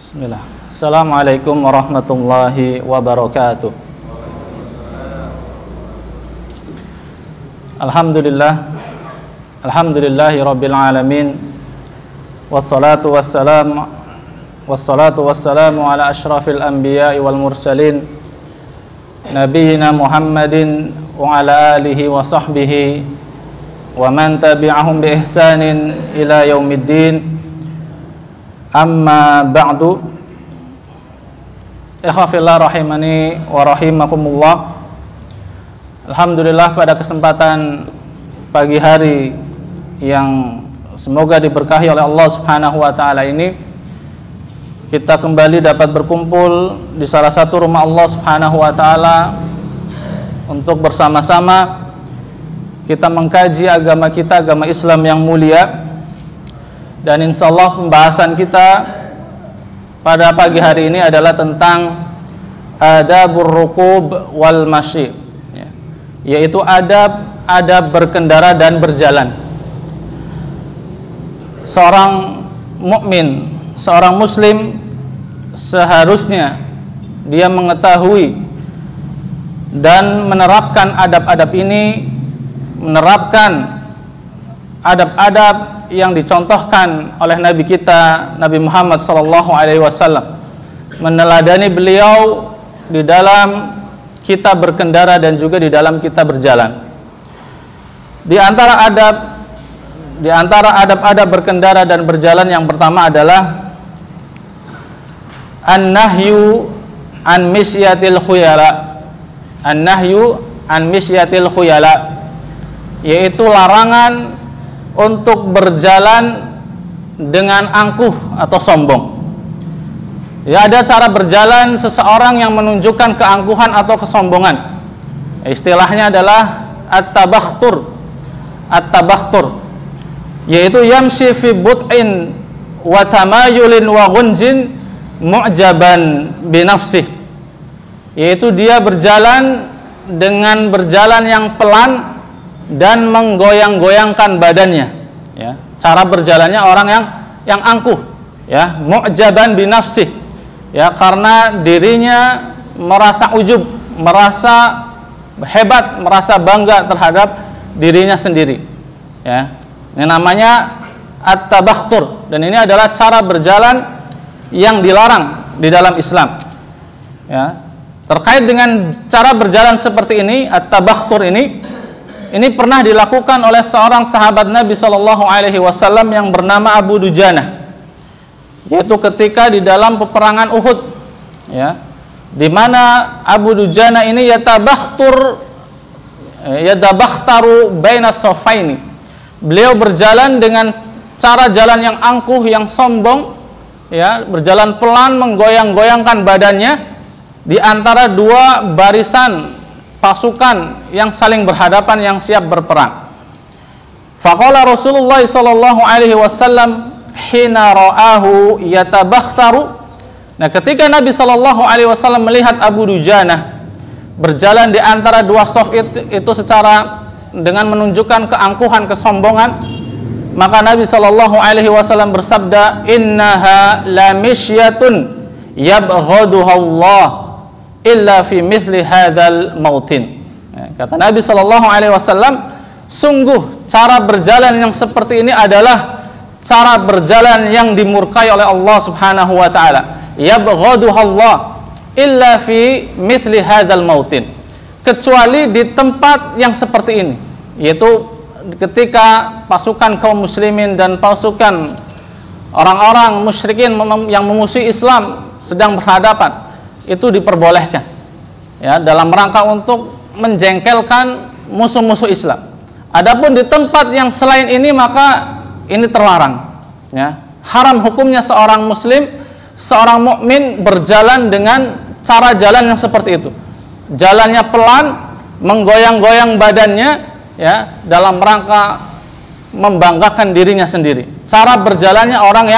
Bismillah. Assalamualaikum warahmatullahi wabarakatuh. Alhamdulillahi rabbil alamin. Wassalatu wassalamu ala asyrafil anbiya'i wal mursalin nabiyyina Muhammadin wa ala alihi wa sahbihi wa man tabi'ahum bi ihsanin ila yaumiddin. Amma ba'du. Ikhwafillah rahimani wa rahimakumullah. Alhamdulillah, pada kesempatan pagi hari yang semoga diberkahi oleh Allah Subhanahu wa taala ini, kita kembali dapat berkumpul di salah satu rumah Allah Subhanahu wa taala untuk bersama-sama kita mengkaji agama kita, agama Islam yang mulia. Dan insyaallah pembahasan kita pada pagi hari ini adalah tentang adabur rukub wal masyi, yaitu adab berkendara dan berjalan. Seorang mukmin, seorang muslim seharusnya dia mengetahui dan menerapkan adab-adab ini, menerapkan adab-adab yang dicontohkan oleh Nabi kita, Nabi Muhammad SAW, meneladani beliau di dalam kita berkendara dan juga di dalam kita berjalan. Di antara adab-adab berkendara dan berjalan yang pertama adalah an-nahyu an misyatil khuyala. An-nahyu an misyatil khuyala, yaitu larangan untuk berjalan dengan angkuh atau sombong. Ya, ada cara berjalan seseorang yang menunjukkan keangkuhan atau kesombongan. Istilahnya adalah at-tabakhtur. At-tabakhtur, yaitu yamshi fi but'in wa tamayulin wa gunjin mu'jaban binafsih, yaitu dia berjalan dengan berjalan yang pelan dan menggoyang-goyangkan badannya, ya. Cara berjalannya orang yang angkuh, ya, mu'jaban binafsih, ya, karena dirinya merasa ujub, merasa hebat, merasa bangga terhadap dirinya sendiri, ya. Ini namanya at-tabakhtur, dan ini adalah cara berjalan yang dilarang di dalam Islam, ya. Terkait dengan cara berjalan seperti ini, at-tabakhtur ini pernah dilakukan oleh seorang sahabat Nabi SAW yang bernama Abu Dujanah, yaitu ketika di dalam peperangan Uhud, ya, di mana Abu Dujanah ini yatabakhtaru baina safaini. Beliau berjalan dengan cara jalan yang angkuh, yang sombong, ya, berjalan pelan, menggoyang-goyangkan badannya di antara dua barisan pasukan yang saling berhadapan, yang siap berperang. Faqala Rasulullah sallallahu alaihi wasallam hina ra'ahu yatabakhtaru. Nah, ketika Nabi sallallahu alaihi wasallam melihat Abu Dujanah berjalan di antara dua saf itu secara dengan menunjukkan keangkuhan, kesombongan, maka Nabi sallallahu alaihi wasallam bersabda, innaha la misyatun yabghaduha Allah illa fi mithli hadzal mautin. Kata Nabi sallallahu alaihi wasallam, sungguh cara berjalan yang seperti ini adalah cara berjalan yang dimurkai oleh Allah Subhanahu wa taala. Yabghaduha Allah illa fi mithli hadzal mautin, kecuali di tempat yang seperti ini, yaitu ketika pasukan kaum muslimin dan pasukan orang-orang musyrikin yang memusuhi Islam sedang berhadapan, itu diperbolehkan, ya, dalam rangka untuk menjengkelkan musuh-musuh Islam. Adapun di tempat yang selain ini, maka ini terlarang, ya. Haram hukumnya seorang muslim, seorang mukmin berjalan dengan cara jalan yang seperti itu. Jalannya pelan, menggoyang-goyang badannya, ya, dalam rangka membanggakan dirinya sendiri. Cara berjalannya orang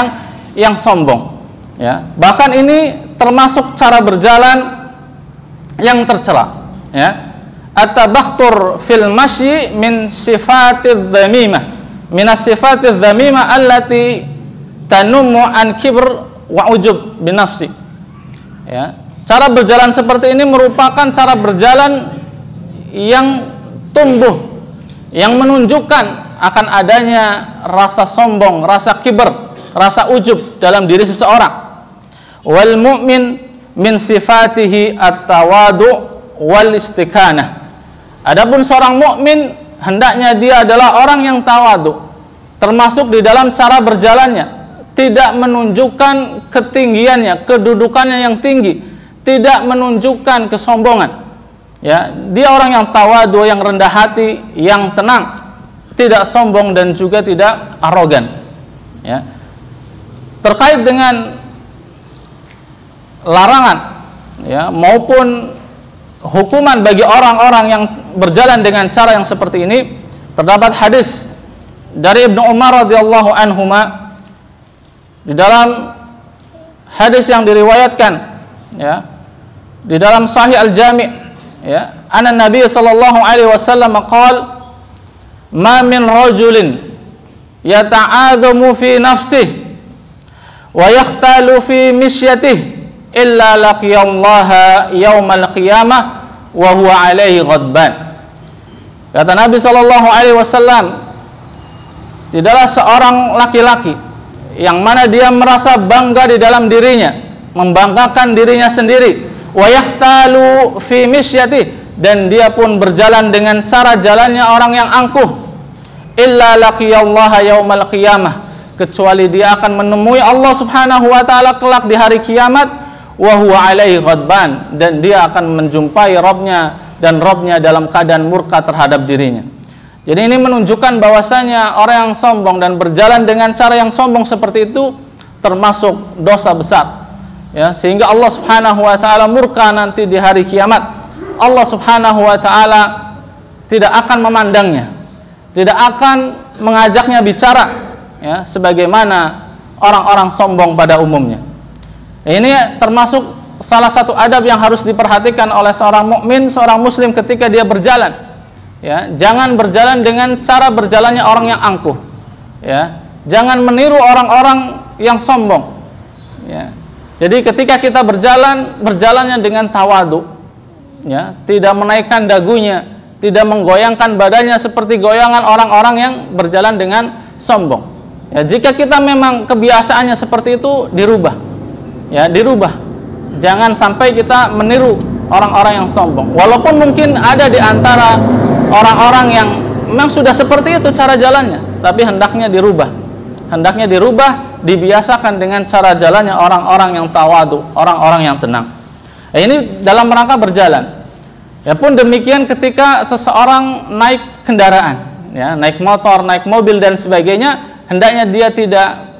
yang sombong, ya. Bahkan ini termasuk cara berjalan yang tercela, ya. At-tabakhtur fil masyi min sifatidz dzamimah, min as-sifatidz dzamimah allati tanummu an kibr wa ujub binafsi. Ya, cara berjalan seperti ini merupakan cara berjalan yang tumbuh, yang menunjukkan akan adanya rasa sombong, rasa kiber, rasa ujub dalam diri seseorang. Wal mu'min min sifatihi at-tawadu' wal istiqanah. Adapun seorang mukmin hendaknya dia adalah orang yang tawadu, termasuk di dalam cara berjalannya, tidak menunjukkan ketinggiannya, kedudukannya yang tinggi, tidak menunjukkan kesombongan. Ya, dia orang yang tawadu, yang rendah hati, yang tenang, tidak sombong dan juga tidak arogan. Ya. Terkait dengan larangan, ya, maupun hukuman bagi orang-orang yang berjalan dengan cara yang seperti ini, terdapat hadis dari Ibnu Umar radhiyallahu anhuma di dalam hadis yang diriwayatkan, ya, di dalam Sahih Al-Jami', ya, anna Nabi sallallahu alaihi wasallam qala ma min rajulin yata'adhamu fi nafsihi wa yakhtalu fi misyatihi illa laqiyallaha yaumal qiyamah wa huwa alaihi ghadban. Kata Nabi sallallahu alaihi wasallam, tidaklah seorang laki-laki yang mana dia merasa bangga di dalam dirinya, membanggakan dirinya sendiri, wa yahtalu fi misyati, dan dia pun berjalan dengan cara jalannya orang yang angkuh, illa laqiyallaha yaumal qiyamah, kecuali dia akan menemui Allah Subhanahu wa taala kelak di hari kiamat, wa huwa alaihi ghadban, dan dia akan menjumpai Rabbnya, dan Rabbnya dalam keadaan murka terhadap dirinya. Jadi ini menunjukkan bahwasanya orang yang sombong dan berjalan dengan cara yang sombong seperti itu termasuk dosa besar, ya, sehingga Allah Subhanahu wa taala murka nanti di hari kiamat. Allah Subhanahu wa taala tidak akan memandangnya, tidak akan mengajaknya bicara, ya, sebagaimana orang-orang sombong pada umumnya. Ini termasuk salah satu adab yang harus diperhatikan oleh seorang mukmin, seorang muslim ketika dia berjalan. Ya, jangan berjalan dengan cara berjalannya orang yang angkuh. Ya, jangan meniru orang-orang yang sombong. Ya. Jadi ketika kita berjalannya dengan tawadu, ya, tidak menaikkan dagunya, tidak menggoyangkan badannya seperti goyangan orang-orang yang berjalan dengan sombong. Ya, jika kita memang kebiasaannya seperti itu, dirubah. Ya, dirubah. Jangan sampai kita meniru orang-orang yang sombong. Walaupun mungkin ada di antara orang-orang yang memang sudah seperti itu cara jalannya, tapi hendaknya dirubah. Hendaknya dirubah, dibiasakan dengan cara jalannya orang-orang yang tawadu, orang-orang yang tenang. Ini dalam rangka berjalan. Ya pun demikian ketika seseorang naik kendaraan, ya, naik motor, naik mobil dan sebagainya, hendaknya dia tidak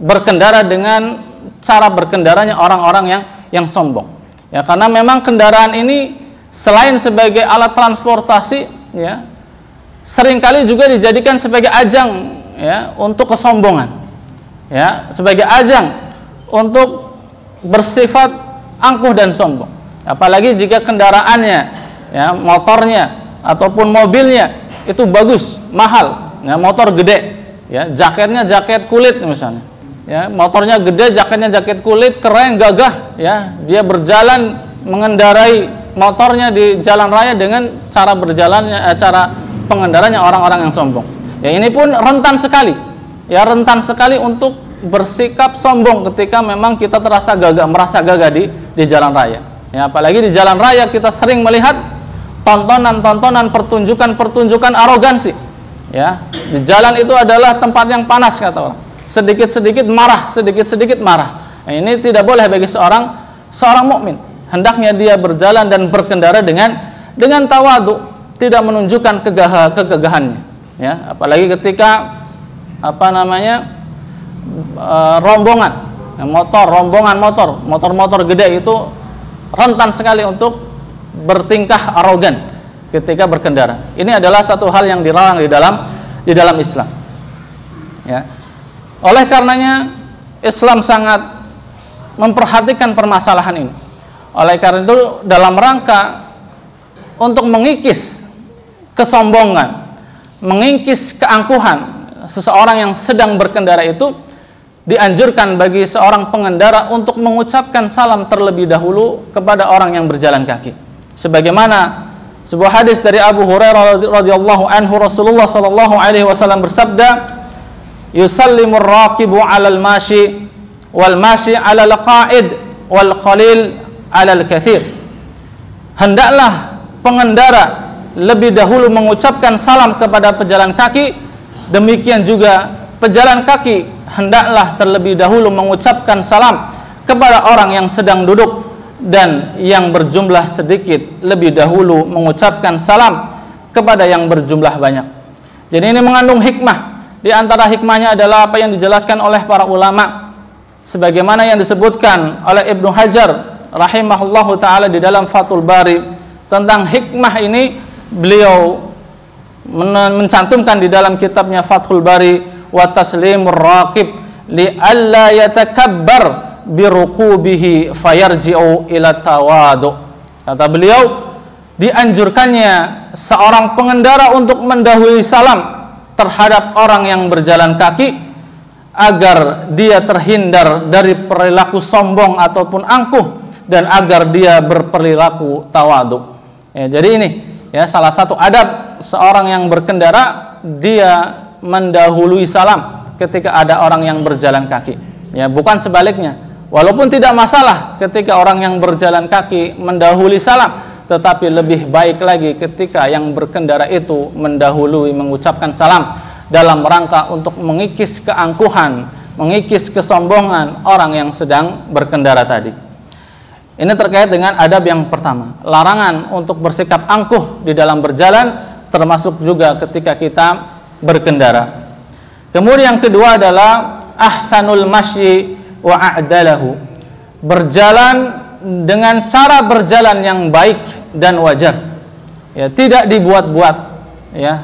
berkendara dengan cara berkendaranya orang-orang yang sombong. Ya, karena memang kendaraan ini selain sebagai alat transportasi, ya, seringkali juga dijadikan sebagai ajang, ya, untuk kesombongan. Ya, sebagai ajang untuk bersifat angkuh dan sombong. Apalagi jika kendaraannya, ya, motornya ataupun mobilnya itu bagus, mahal, ya, motor gede, ya, jaketnya jaket kulit misalnya. Ya, motornya gede, jaketnya jaket kulit, keren, gagah, ya, dia berjalan mengendarai motornya di jalan raya dengan cara berjalannya, cara pengendaranya orang-orang yang sombong. Ya, ini pun rentan sekali, ya, rentan sekali untuk bersikap sombong ketika memang kita terasa gagah, merasa gagah di jalan raya. Ya, apalagi di jalan raya kita sering melihat tontonan-tontonan, pertunjukan-pertunjukan arogansi. Ya, di jalan itu adalah tempat yang panas, kata orang. Sedikit-sedikit marah, sedikit-sedikit marah. Nah, ini tidak boleh bagi seorang mukmin. Hendaknya dia berjalan dan berkendara dengan tawadu, tidak menunjukkan kegagahannya. Ya, apalagi ketika rombongan motor gede itu rentan sekali untuk bertingkah arogan ketika berkendara. Ini adalah satu hal yang dilarang di dalam Islam. Ya. Oleh karenanya Islam sangat memperhatikan permasalahan ini. Oleh karena itu dalam rangka untuk mengikis kesombongan, mengikis keangkuhan seseorang yang sedang berkendara itu, dianjurkan bagi seorang pengendara untuk mengucapkan salam terlebih dahulu kepada orang yang berjalan kaki. Sebagaimana sebuah hadis dari Abu Hurairah radhiyallahu anhu, Rasulullah sallallahu alaihi wasallam bersabda, "Yusallimur raqibu 'alal mashi wal mashi 'alal qa'id wal khalil 'alal katsir." Hendaklah pengendara lebih dahulu mengucapkan salam kepada pejalan kaki, demikian juga pejalan kaki hendaklah terlebih dahulu mengucapkan salam kepada orang yang sedang duduk, dan yang berjumlah sedikit lebih dahulu mengucapkan salam kepada yang berjumlah banyak. Jadi ini mengandung hikmah. Di antara hikmahnya adalah apa yang dijelaskan oleh para ulama, sebagaimana yang disebutkan oleh Ibnu Hajar rahimahullahu taala di dalam Fathul Bari. Tentang hikmah ini beliau mencantumkan di dalam kitabnya Fathul Bari, wa taslimur raqib li alla yatakabbar birukubihi fayarji'u ila tawadu. Kata beliau, dianjurkannya seorang pengendara untuk mendahului salam terhadap orang yang berjalan kaki agar dia terhindar dari perilaku sombong ataupun angkuh, dan agar dia berperilaku tawadu. Ya, jadi ini ya salah satu adab seorang yang berkendara, dia mendahului salam ketika ada orang yang berjalan kaki. Ya, bukan sebaliknya. Walaupun tidak masalah ketika orang yang berjalan kaki mendahului salam, tetapi lebih baik lagi ketika yang berkendara itu mendahului mengucapkan salam dalam rangka untuk mengikis keangkuhan, mengikis kesombongan orang yang sedang berkendara tadi. Ini terkait dengan adab yang pertama, larangan untuk bersikap angkuh di dalam berjalan, termasuk juga ketika kita berkendara. Kemudian yang kedua adalah ahsanul masyi wa a'dalahu, berjalan dengan cara berjalan yang baik dan wajar, ya, tidak dibuat-buat. Ya,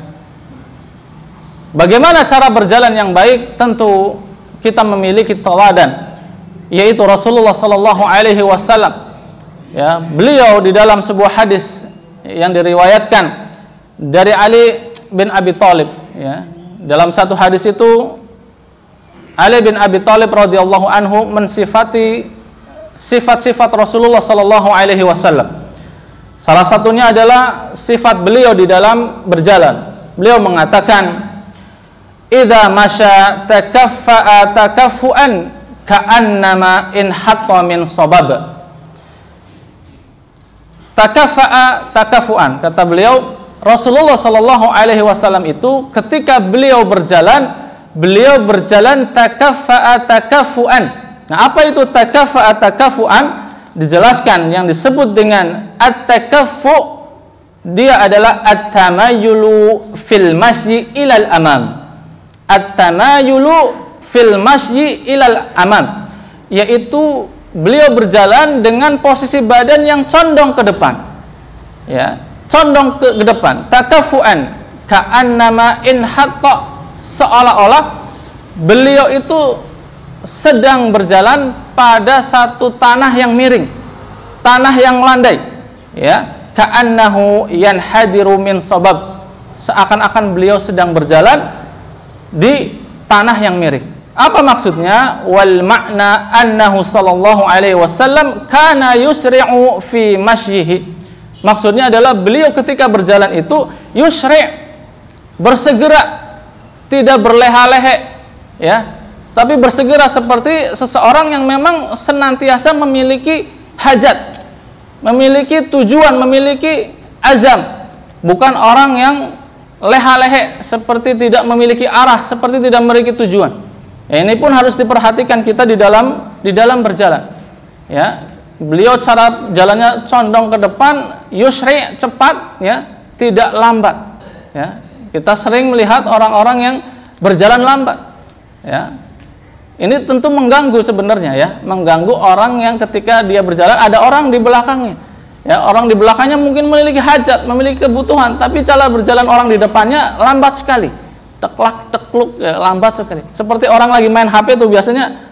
bagaimana cara berjalan yang baik? Tentu kita memiliki teladan, yaitu Rasulullah sallallahu alaihi wasallam. Ya, beliau di dalam sebuah hadis yang diriwayatkan dari Ali bin Abi Thalib, ya, dalam satu hadis itu Ali bin Abi Thalib radhiyallahu anhu mensifati sifat-sifat Rasulullah sallallahu alaihi wasallam. Salah satunya adalah sifat beliau di dalam berjalan. Beliau mengatakan, "Idza masya takaffa'a takaffuan ka'annama in hatta min sabab." Takaffa'a takaffuan, kata beliau, Rasulullah sallallahu alaihi wasallam itu ketika beliau berjalan takaffa'a takaffuan. Nah, apa itu takaffa'a takaffuan? Dijelaskan yang disebut dengan at-takaffu, dia adalah at-tamayulu fil masyi ilal amam. At-tamayulu fil masyi ilal amam, yaitu beliau berjalan dengan posisi badan yang condong ke depan. Ya, condong ke depan. Takaffuan ka'annama in hatta, seolah-olah beliau itu sedang berjalan pada satu tanah yang miring, tanah yang landai, ya, ka'annahu yanhadiru min sabab, seakan-akan beliau sedang berjalan di tanah yang miring. Apa maksudnya? Wal makna annahu sallallahu alaihi wasallam kana yusri'u fi masyihi. Maksudnya adalah beliau ketika berjalan itu yusri', bersegera, tidak berleha-lehe, ya, tapi bersegera seperti seseorang yang memang senantiasa memiliki hajat, memiliki tujuan, memiliki azam, bukan orang yang leha-lehe, seperti tidak memiliki arah, seperti tidak memiliki tujuan. Ya, ini pun harus diperhatikan kita di dalam berjalan. Ya, beliau cara jalannya condong ke depan, yusri, cepat, ya, tidak lambat. Ya, kita sering melihat orang-orang yang berjalan lambat. Ya, ini tentu mengganggu sebenarnya, ya, mengganggu orang yang ketika dia berjalan ada orang di belakangnya. Ya, orang di belakangnya mungkin memiliki hajat, memiliki kebutuhan, tapi cara berjalan orang di depannya lambat sekali. Teklak tekluk, ya, lambat sekali. Seperti orang lagi main HP itu biasanya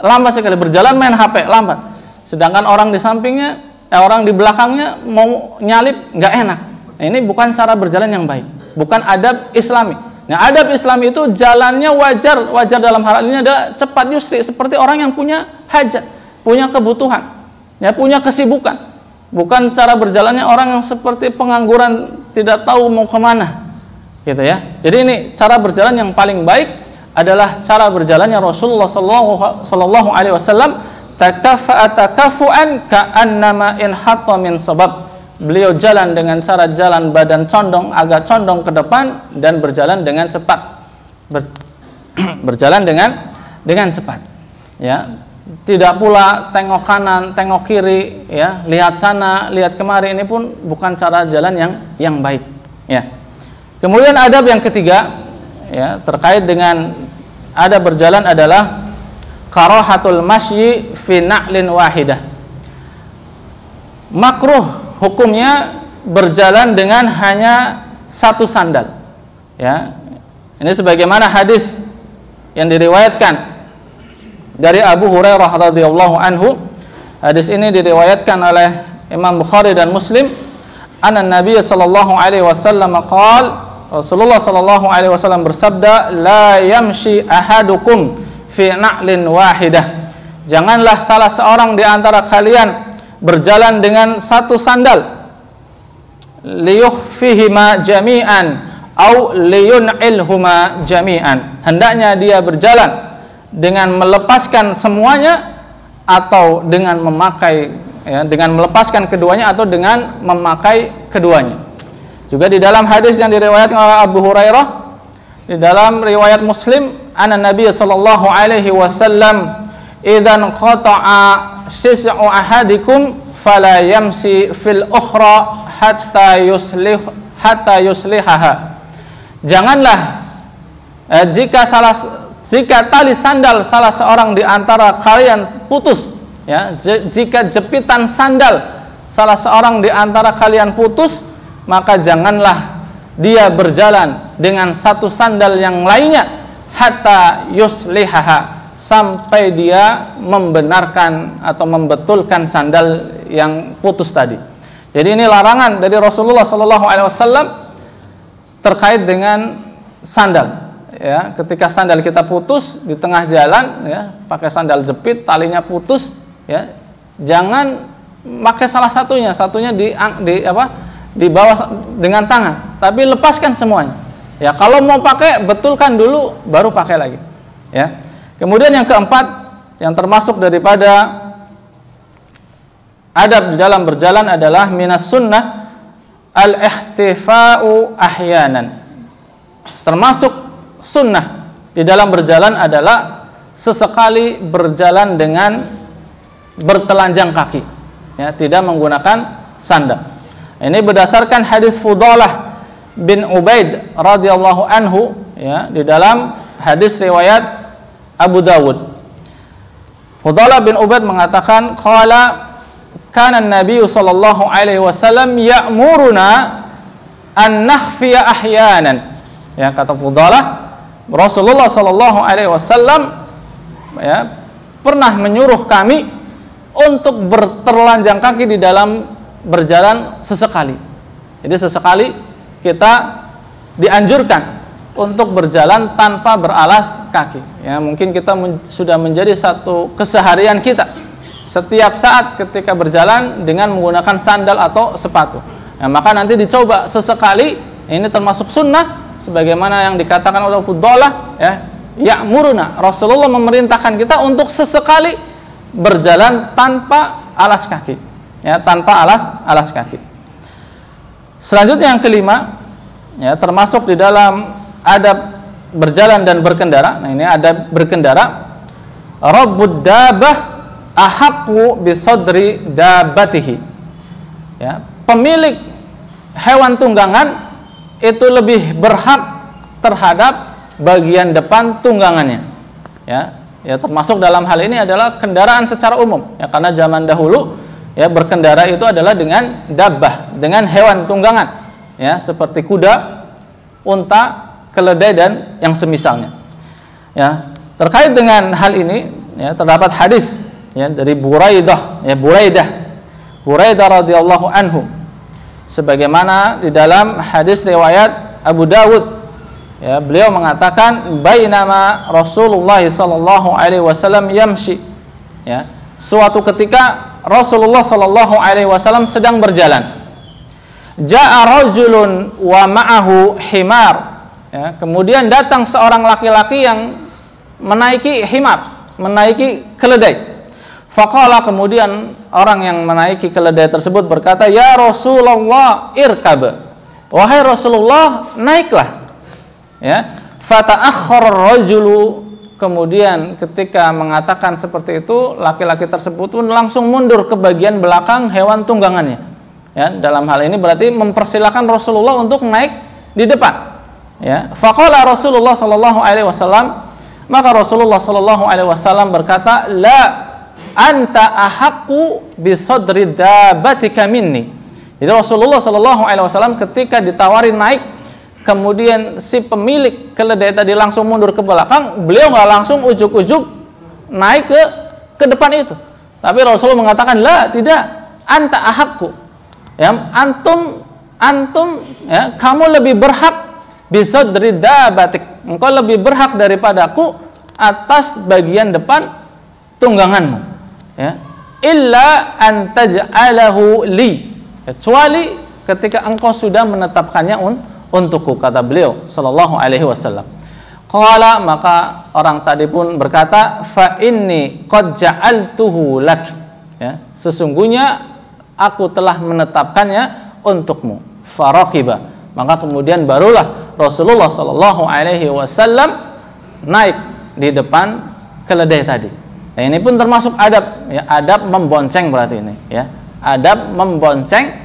lambat sekali, berjalan main HP lambat. Sedangkan orang di sampingnya, orang di belakangnya mau nyalip nggak enak. Nah, ini bukan cara berjalan yang baik, bukan adab Islami. Nah, adab Islam itu jalannya wajar dalam hal ini adalah cepat yusri, seperti orang yang punya hajat, punya kebutuhan, ya, punya kesibukan. Bukan cara berjalannya orang yang seperti pengangguran, tidak tahu mau kemana, gitu ya. Jadi ini cara berjalan yang paling baik adalah cara berjalannya Rasulullah sallallahu alaihi wasallam, takafu'an ka'annama in hatta min sabab. Beliau jalan dengan cara jalan badan condong, agak condong ke depan dan berjalan dengan cepat. Berjalan dengan cepat. Ya. Tidak pula tengok kanan, tengok kiri, ya, lihat sana, lihat kemari, ini pun bukan cara jalan yang baik, ya. Kemudian adab yang ketiga, ya, terkait dengan adab berjalan adalah karahatul masyi fi na'lin wahidah. Makruh hukumnya berjalan dengan hanya satu sandal, ya. Ini sebagaimana hadis yang diriwayatkan dari Abu Hurairah radhiyallahu anhu. Hadis ini diriwayatkan oleh Imam Bukhari dan Muslim. Anna Nabiy sallallahu alaihi wasallam qala, Rasulullah sallallahu alaihi wasallam bersabda, la yamshi ahadukum fi na'lin wahidah. Janganlah salah seorang di antara kalian berjalan dengan satu sandal, liyukhfihima jami'an au liyun'ilhuma jami'an. Hendaknya dia berjalan dengan melepaskan semuanya atau dengan memakai, ya, dengan melepaskan keduanya atau dengan memakai keduanya. Juga di dalam hadis yang diriwayatkan oleh Abu Hurairah di dalam riwayat Muslim, anna Nabiy sallallahu alaihi wasallam idzan qata'a sis'u ahadikum fala yamsi fil ukhra hatta yuslihaha. Janganlah jika tali sandal salah seorang di antara kalian putus, ya, jika jepitan sandal salah seorang di antara kalian putus, maka janganlah dia berjalan dengan satu sandal yang lainnya hatta yuslihaha, sampai dia membenarkan atau membetulkan sandal yang putus tadi. Jadi ini larangan dari Rasulullah sallallahu alaihi wasallam terkait dengan sandal. Ya, ketika sandal kita putus di tengah jalan, ya, pakai sandal jepit, talinya putus, ya, jangan pakai salah satunya di bawah dengan tangan, tapi lepaskan semuanya. Ya, kalau mau pakai, betulkan dulu, baru pakai lagi. Ya. Kemudian yang keempat, yang termasuk daripada adab di dalam berjalan adalah minas sunnah al-ihtifa'u ahyanan. Termasuk sunnah di dalam berjalan adalah sesekali berjalan dengan bertelanjang kaki, ya, tidak menggunakan sandal. Ini berdasarkan hadis Fudalah bin Ubaid radhiyallahu anhu, ya, di dalam hadis riwayat Abu Dawud. Fudalah bin Ubaid mengatakan, qala kana an-nabiy sallallahu alaihi wasallam ya'muruna an nakhfiya ahyanan. Ya, kata Fudalah, Rasulullah sallallahu alaihi wasallam, ya, pernah menyuruh kami untuk bertelanjang kaki di dalam berjalan sesekali. Jadi sesekali kita dianjurkan untuk berjalan tanpa beralas kaki. Ya, mungkin kita sudah menjadi satu keseharian kita setiap saat ketika berjalan dengan menggunakan sandal atau sepatu. Ya, maka nanti dicoba sesekali, ini termasuk sunnah sebagaimana yang dikatakan oleh Fudalah, ya, ya'muruna, Rasulullah memerintahkan kita untuk sesekali berjalan tanpa alas kaki, ya, tanpa alas kaki. Selanjutnya yang kelima, ya, termasuk di dalam adab berjalan dan berkendara. Nah, ini adab berkendara, rabbud dabah ahaqqu bisadri dabatihi. Ya, pemilik hewan tunggangan itu lebih berhak terhadap bagian depan tunggangannya. Ya, ya, termasuk dalam hal ini adalah kendaraan secara umum. Ya, karena zaman dahulu, ya, berkendara itu adalah dengan dabbah, dengan hewan tunggangan. Ya, seperti kuda, unta, keledai dan yang semisalnya. Ya, terkait dengan hal ini, ya, terdapat hadis, ya, dari Buraidah radhiyallahu anhu, sebagaimana di dalam hadis riwayat Abu Dawud, ya, beliau mengatakan bainama Rasulullah sallallahu alaihi wasallam yamshi, ya, suatu ketika Rasulullah sallallahu alaihi wasallam sedang berjalan. Ja'a rajulun wa ma'ahu himar, ya, kemudian datang seorang laki-laki yang menaiki himar, menaiki keledai. Faqala, kemudian orang yang menaiki keledai tersebut berkata, "Ya Rasulullah, irkab." Wahai Rasulullah, naiklah. Ya. Fata'akhkhara ar-rajulu, kemudian ketika mengatakan seperti itu, laki-laki tersebut pun langsung mundur ke bagian belakang hewan tunggangannya. Ya, dalam hal ini berarti mempersilahkan Rasulullah untuk naik di depan. Ya. Faqala Rasulullah sallallahu alaihi wasallam, maka Rasulullah sallallahu alaihi wasallam berkata, "La anta ahaqqu bi sadri dabbatika minni." Jadi Rasulullah sallallahu alaihi wasallam ketika ditawari naik, kemudian si pemilik keledai tadi langsung mundur ke belakang, beliau nggak langsung ujuk-ujuk naik ke depan itu. Tapi Rasulullah mengatakan, "La, tidak, anta ahaqqu." Ya, antum ya, kamu lebih berhak bi sadri dabbatik. Engkau lebih berhak daripadaku atas bagian depan tungganganmu. Ya, illa an taj'alahu li, kecuali ketika engkau sudah menetapkannya untukku, kata beliau sallallahu alaihi wasallam. Qala, maka orang tadi pun berkata, fa inni qad ja'altuhu lak, ya, sesungguhnya aku telah menetapkannya untukmu. Faraqiba, maka kemudian barulah Rasulullah sallallahu alaihi wasallam naik di depan keledai tadi. Nah, ini pun termasuk adab, ya, adab membonceng berarti ini, ya, adab membonceng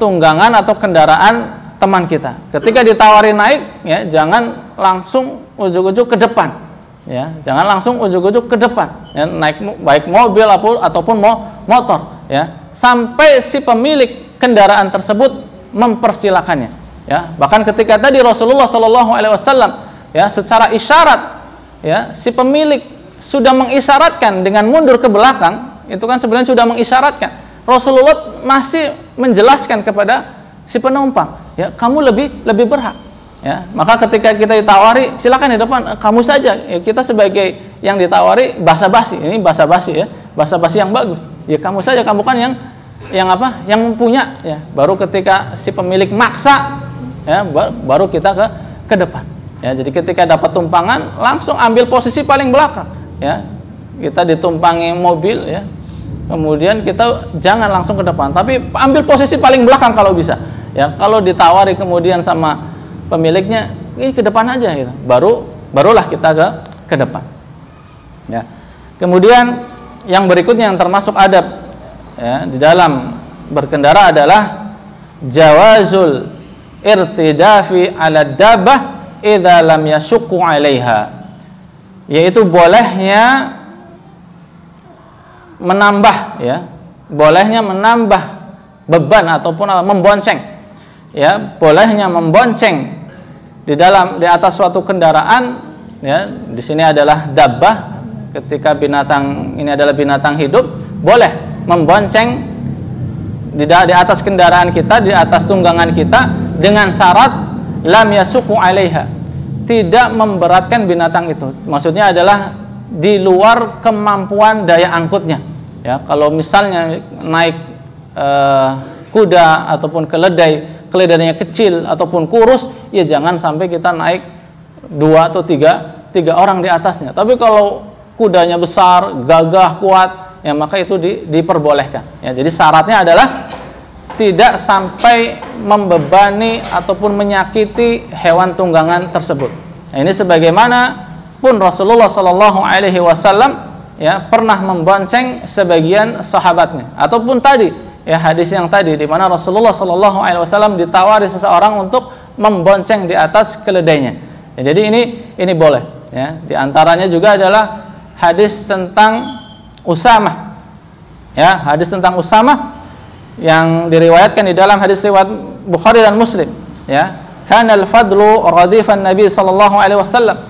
tunggangan atau kendaraan teman kita. Ketika ditawari naik, ya, jangan langsung ujuk-ujuk ke depan, ya, jangan langsung ujuk-ujuk ke depan, ya, naik baik mobil ataupun motor, ya, sampai si pemilik kendaraan tersebut mempersilakannya, ya. Bahkan ketika tadi Rasulullah Shallallahu Alaihi Wasallam, ya, secara isyarat, ya, si pemilik sudah mengisyaratkan dengan mundur ke belakang, itu kan sebenarnya sudah mengisyaratkan. Rasulullah masih menjelaskan kepada si penumpang, ya, kamu lebih berhak, ya. Maka ketika kita ditawari, silakan di depan, kamu saja, ya, kita sebagai yang ditawari basa-basi, ini basa-basi, ya, basa-basi yang bagus, ya, kamu saja, kamu kan yang punya, ya. Baru ketika si pemilik maksa, ya, baru kita ke depan, ya. Jadi ketika dapat tumpangan langsung ambil posisi paling belakang, ya. Kita ditumpangi mobil, ya, kemudian kita jangan langsung ke depan, tapi ambil posisi paling belakang kalau bisa, ya. Kalau ditawari kemudian sama pemiliknya, ini ke depan aja, gitu, barulah kita ke depan, ya. Kemudian yang berikutnya yang termasuk adab, ya, di dalam berkendara adalah jawazul irtidafi ala dabbah idza lam yashqu 'alaiha, yaitu bolehnya menambah, ya, bolehnya menambah beban ataupun membonceng, ya, bolehnya membonceng di atas suatu kendaraan, ya. Di sini adalah dabbah, ketika binatang ini adalah binatang hidup, boleh membonceng di atas kendaraan kita, di atas tunggangan kita, dengan syarat lam yasuqu 'alaiha, tidak memberatkan binatang itu. Maksudnya adalah di luar kemampuan daya angkutnya, ya. Kalau misalnya naik kuda ataupun keledainya kecil ataupun kurus, ya jangan sampai kita naik 2 atau 3 orang di atasnya. Tapi kalau kudanya besar, gagah, kuat, ya, maka itu diperbolehkan, ya. Jadi syaratnya adalah tidak sampai membebani ataupun menyakiti hewan tunggangan tersebut. Nah, ini sebagaimana pun Rasulullah Shallallahu Alaihi Wasallam, ya, pernah membonceng sebagian sahabatnya, ataupun tadi, ya, hadis yang tadi di mana Rasulullah Shallallahu Alaihi Wasallam ditawari seseorang untuk membonceng di atas keledainya, ya. Jadi ini boleh, ya. Di antaranya juga adalah hadis tentang Usamah, ya, hadis tentang Usamah yang diriwayatkan di dalam hadis riwayat Bukhari dan Muslim, ya. Kana al-fadlu radifan Nabi sallallahu alaihi wasallam.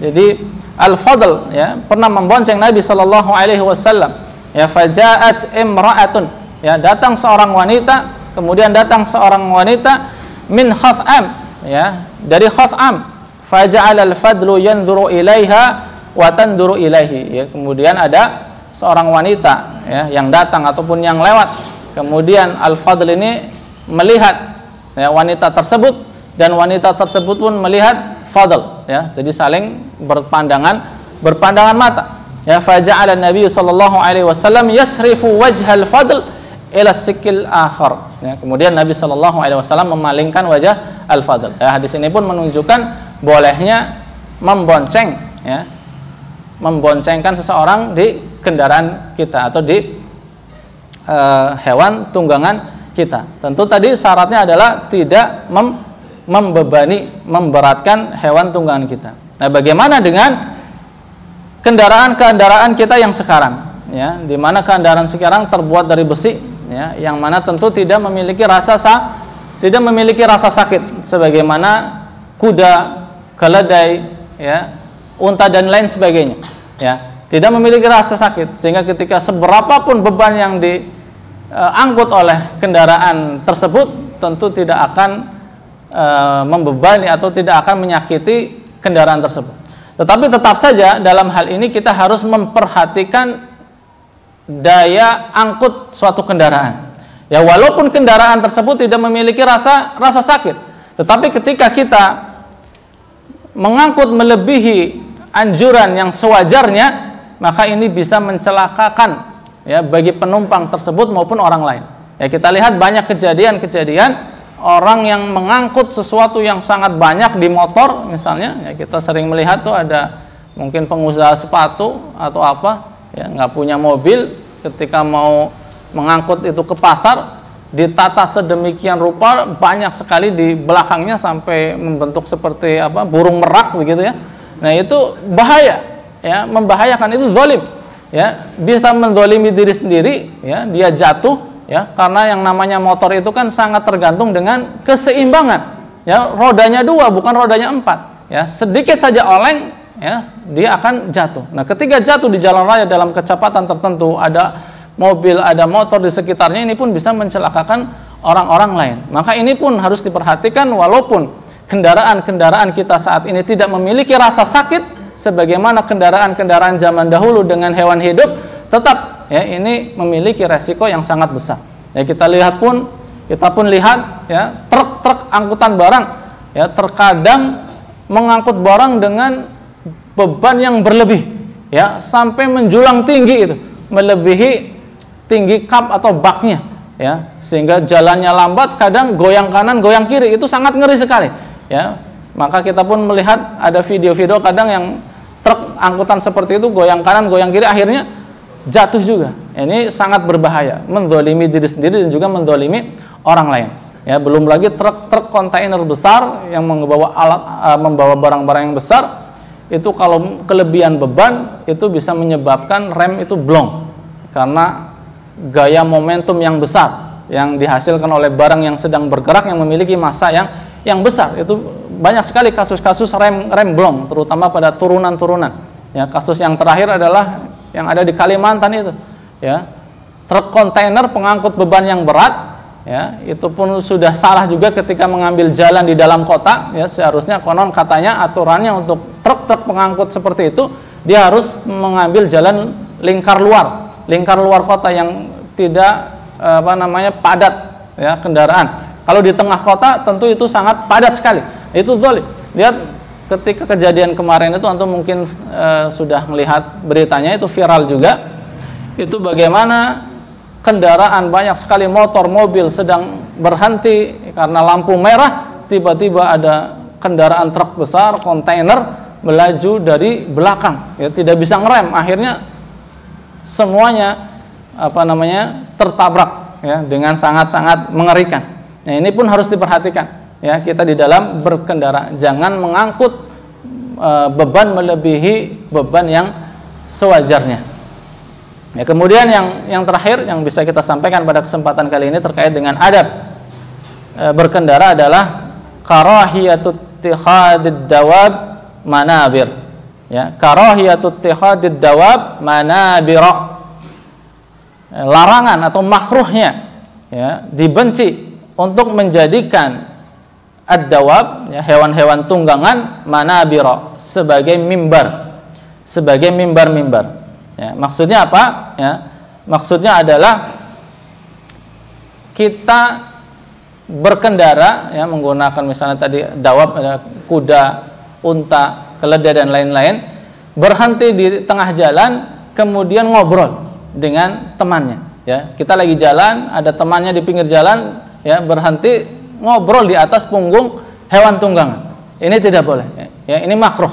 Jadi al-fadl, ya, pernah membonceng Nabi sallallahu alaihi wasallam, ya. Fajaat imra'atun, ya, datang seorang wanita, kemudian datang seorang wanita min Khaf'am, ya, dari Khath'am, faja'ala al-fadlu yanzuru ilaiha wa tanzuru ilaihi, ya. Kemudian ada seorang wanita, ya, yang datang ataupun yang lewat, kemudian al-fadl ini melihat, ya, wanita tersebut, dan wanita tersebut pun melihat fadl, ya. Jadi saling berpandangan mata. Ya, faja'ala Nabi sallallahu alaihi wasallam yasrifu wajhal fadl ila sikil akhar. Ya, kemudian Nabi sallallahu alaihi wasallam memalingkan wajah al-fadl. Ya, hadis ini pun menunjukkan bolehnya membonceng, ya, memboncengkan seseorang di kendaraan kita atau di hewan tunggangan kita. Tentu tadi syaratnya adalah tidak membebani, memberatkan hewan tunggangan kita. Nah, bagaimana dengan kendaraan-kendaraan kita yang sekarang, ya, di mana kendaraan sekarang terbuat dari besi, ya, yang mana tentu tidak memiliki rasa sakit sebagaimana kuda, keledai, ya, unta dan lain sebagainya, ya, tidak memiliki rasa sakit, sehingga ketika seberapapun beban yang diangkut oleh kendaraan tersebut tentu tidak akan membebani atau tidak akan menyakiti kendaraan tersebut. Tetapi tetap saja dalam hal ini kita harus memperhatikan daya angkut suatu kendaraan. Ya, walaupun kendaraan tersebut tidak memiliki rasa sakit, tetapi ketika kita mengangkut melebihi anjuran yang sewajarnya, maka ini bisa mencelakakan, ya, bagi penumpang tersebut maupun orang lain. Ya, kita lihat banyak kejadian orang yang mengangkut sesuatu yang sangat banyak di motor misalnya, ya, kita sering melihat tuh ada mungkin pengusaha sepatu atau apa, ya, nggak punya mobil, ketika mau mengangkut itu ke pasar ditata sedemikian rupa, banyak sekali di belakangnya sampai membentuk seperti apa, burung merak begitu, ya. Nah, itu bahaya, ya, membahayakan, itu zalim, ya, bisa menzalimi diri sendiri, ya, dia jatuh, ya, karena yang namanya motor itu kan sangat tergantung dengan keseimbangan, ya, rodanya 2 bukan rodanya 4, ya, sedikit saja oleng, ya, dia akan jatuh. Nah, ketika jatuh di jalan raya dalam kecepatan tertentu, ada mobil, ada motor di sekitarnya, ini pun bisa mencelakakan orang-orang lain. Maka ini pun harus diperhatikan, walaupun kendaraan-kendaraan kita saat ini tidak memiliki rasa sakit sebagaimana kendaraan-kendaraan zaman dahulu dengan hewan hidup, tetap, ya, ini memiliki resiko yang sangat besar. Ya, kita pun lihat, ya, truk-truk angkutan barang, ya, terkadang mengangkut barang dengan beban yang berlebih, ya, sampai menjulang tinggi, itu melebihi tinggi kap atau baknya, ya, sehingga jalannya lambat, kadang goyang kanan goyang kiri, itu sangat ngeri sekali, ya. Maka kita pun melihat ada video-video kadang yang truk angkutan seperti itu goyang kanan goyang kiri, akhirnya jatuh juga. Ini sangat berbahaya, menzalimi diri sendiri dan juga menzalimi orang lain, ya. Belum lagi truk-truk kontainer besar yang membawa barang-barang yang besar, itu kalau kelebihan beban itu bisa menyebabkan rem itu blong karena gaya momentum yang besar yang dihasilkan oleh barang yang sedang bergerak yang memiliki massa yang besar. Itu banyak sekali kasus-kasus rem blong, terutama pada turunan-turunan. Ya, kasus yang terakhir adalah yang ada di Kalimantan itu, ya, truk kontainer pengangkut beban yang berat, ya, itu pun sudah salah juga ketika mengambil jalan di dalam kota, ya. Seharusnya konon katanya aturannya untuk truk-truk pengangkut seperti itu dia harus mengambil jalan lingkar luar kota yang tidak padat, ya, kendaraan. Kalau di tengah kota tentu itu sangat padat sekali. Itu zalim. Lihat ketika kejadian kemarin itu, antum mungkin sudah melihat beritanya, itu viral juga. Itu bagaimana kendaraan banyak sekali, motor, mobil sedang berhenti karena lampu merah, tiba-tiba ada kendaraan truk besar, kontainer melaju dari belakang, ya, tidak bisa ngerem, akhirnya semuanya tertabrak, ya, dengan sangat-sangat mengerikan. Nah, ini pun harus diperhatikan, ya, kita di dalam berkendara jangan mengangkut beban melebihi beban yang sewajarnya. Ya, kemudian yang terakhir yang bisa kita sampaikan pada kesempatan kali ini terkait dengan adab berkendara adalah karahiyatut ittihadid dawab manabir. Ya, karahiyatut ittihadid dawab manabir. Larangan atau makruhnya, ya, dibenci untuk menjadikan ad-dawab, ya, hewan-hewan tunggangan, manabira, sebagai mimbar, sebagai mimbar-mimbar. Ya, maksudnya apa? Ya, maksudnya adalah kita berkendara, ya, menggunakan misalnya tadi dawab, ada kuda, unta, keledai dan lain-lain, berhenti di tengah jalan, kemudian ngobrol dengan temannya. Ya, kita lagi jalan, ada temannya di pinggir jalan, ya, berhenti ngobrol di atas punggung hewan tunggangan. Ini tidak boleh. Ya, ini makruh.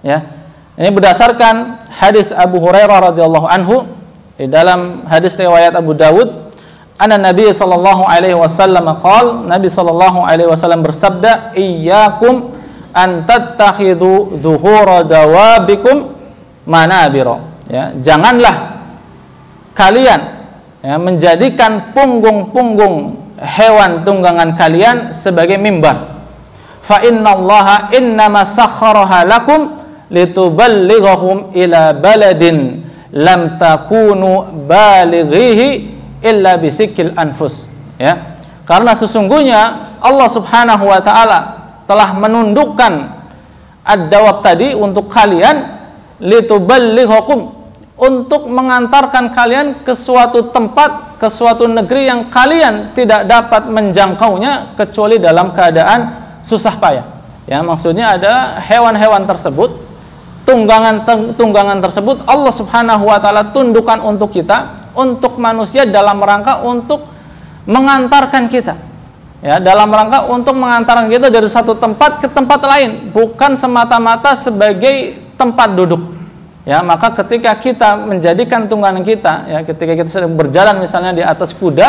Ya, ini berdasarkan hadis Abu Hurairah radhiyallahu anhu di dalam hadis riwayat Abu Dawud. Anna Nabi sallallahu alaihi wasallam qala, Nabi sallallahu alaihi wasallam bersabda, "Iyyakum an tattakhidhu dhuhura dawabikum manabira." Ya, janganlah kalian, ya, menjadikan punggung-punggung hewan tunggangan kalian sebagai mimbar. Fa innallaha innama sakhkharaha lakum lituballighahum ila baladin lam takunu balighihi illa bisikil anfus. Ya, karena sesungguhnya Allah Subhanahu wa taala telah menundukkan ad-dawab tadi untuk kalian, lituballighakum, untuk mengantarkan kalian ke suatu tempat, ke suatu negeri yang kalian tidak dapat menjangkaunya kecuali dalam keadaan susah payah. Ya, maksudnya ada hewan-hewan tersebut, tunggangan tersebut Allah Subhanahu wa taala tundukkan untuk kita, untuk manusia, dalam rangka untuk mengantarkan kita, ya, dalam rangka untuk mengantarkan kita dari satu tempat ke tempat lain, bukan semata-mata sebagai tempat duduk. Ya, maka ketika kita menjadikan tunggangan kita, ya, ketika kita sedang berjalan misalnya di atas kuda,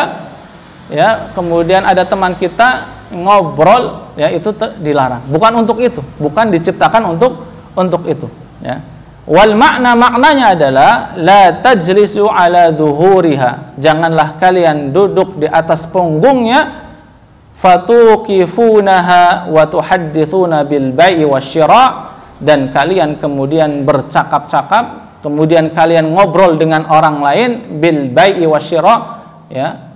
ya, kemudian ada teman kita ngobrol, ya, itu dilarang. Bukan untuk itu, bukan diciptakan untuk itu. Ya. Wal maknanya adalah la tajlisu ala zuhuriha, janganlah kalian duduk di atas punggungnya, fatuqifunaha wa tuhadditsuna bil bai'i wasyira, dan kalian kemudian bercakap-cakap, kemudian kalian ngobrol dengan orang lain, bil bai'i wasyira, ya,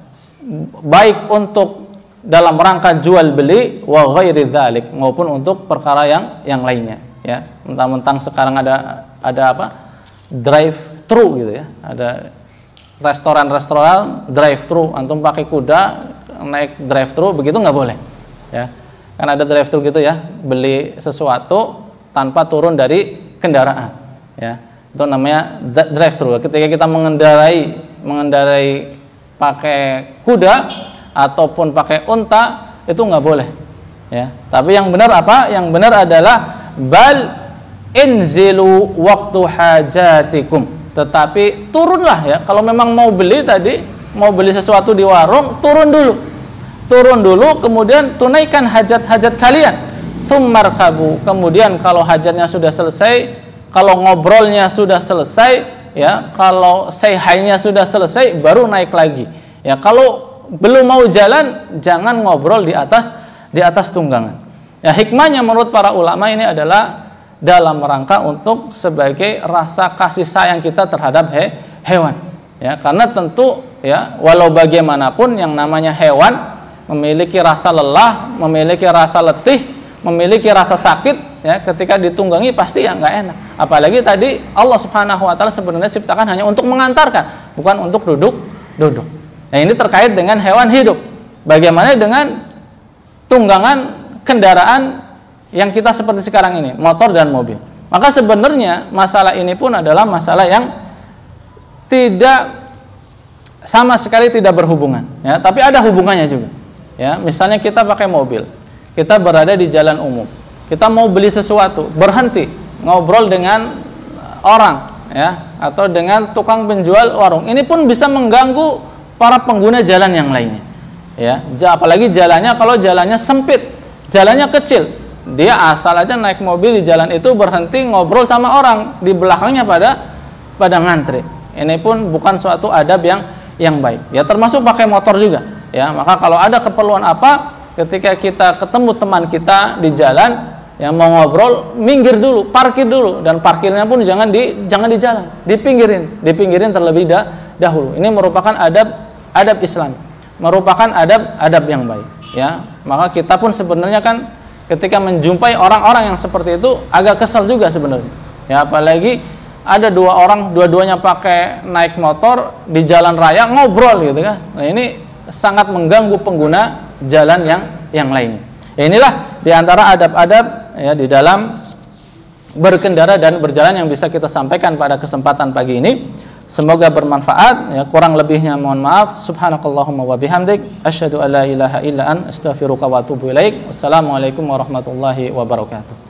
baik untuk dalam rangka jual beli, wa ghairi dzalik, maupun untuk perkara yang lainnya. Ya, mentang-mentang sekarang ada apa, drive thru gitu, ya, ada restoran drive thru, antum pakai kuda naik drive thru, begitu nggak boleh. Ya, kan ada drive thru gitu, ya, beli sesuatu tanpa turun dari kendaraan, ya, itu namanya drive thru. Ketika kita mengendarai pakai kuda ataupun pakai unta, itu nggak boleh. Ya, tapi yang benar apa? Yang benar adalah bal inzilu waktu hajatikum, tetapi turunlah, ya, kalau memang mau beli tadi, mau beli sesuatu di warung, turun dulu, kemudian tunaikan hajat-hajat kalian, tsummarkabu, kemudian kalau hajatnya sudah selesai, kalau ngobrolnya sudah selesai, ya, kalau say hi-nya sudah selesai, baru naik lagi. Ya, kalau belum mau jalan, jangan ngobrol di atas tunggangan. Ya, hikmahnya menurut para ulama ini adalah dalam rangka untuk sebagai rasa kasih sayang kita terhadap hewan. Ya, karena tentu, ya, walau bagaimanapun yang namanya hewan memiliki rasa lelah, memiliki rasa letih, memiliki rasa sakit, ya, ketika ditunggangi pasti ya nggak enak. Apalagi tadi Allah Subhanahu wa taala sebenarnya ciptakan hanya untuk mengantarkan, bukan untuk duduk. Nah, ini terkait dengan hewan hidup. Bagaimana dengan tunggangan kendaraan yang kita seperti sekarang ini, motor dan mobil? Maka sebenarnya masalah ini pun adalah masalah yang tidak sama sekali tidak berhubungan, ya, tapi ada hubungannya juga. Ya, misalnya kita pakai mobil, kita berada di jalan umum, kita mau beli sesuatu, berhenti ngobrol dengan orang, ya, atau dengan tukang penjual warung. Ini pun bisa mengganggu para pengguna jalan yang lainnya. Ya, apalagi jalannya, kalau jalannya sempit, jalannya kecil, dia asal aja naik mobil di jalan itu, berhenti ngobrol sama orang di belakangnya pada ngantri. Ini pun bukan suatu adab yang baik. Ya, termasuk pakai motor juga. Ya, maka kalau ada keperluan apa, ketika kita ketemu teman kita di jalan yang mau ngobrol, minggir dulu, parkir dulu, dan parkirnya pun jangan di jalan, dipinggirin terlebih dahulu. Ini merupakan adab Islam, merupakan adab yang baik. ya, maka kita pun sebenarnya kan ketika menjumpai orang-orang yang seperti itu agak kesal juga sebenarnya. Ya, apalagi ada dua orang, dua-duanya pakai naik motor di jalan raya ngobrol gitu kan. Nah, ini sangat mengganggu pengguna jalan yang lain. Ya, inilah diantara adab-adab ya di dalam berkendara dan berjalan yang bisa kita sampaikan pada kesempatan pagi ini. Semoga bermanfaat. Ya, kurang lebihnya mohon maaf. Subhanakallahumma wa bihamdik asyhadu an la ilaha illa anta astaghfiruka wa atubu ilaik. Wassalamualaikum warahmatullahi wabarakatuh.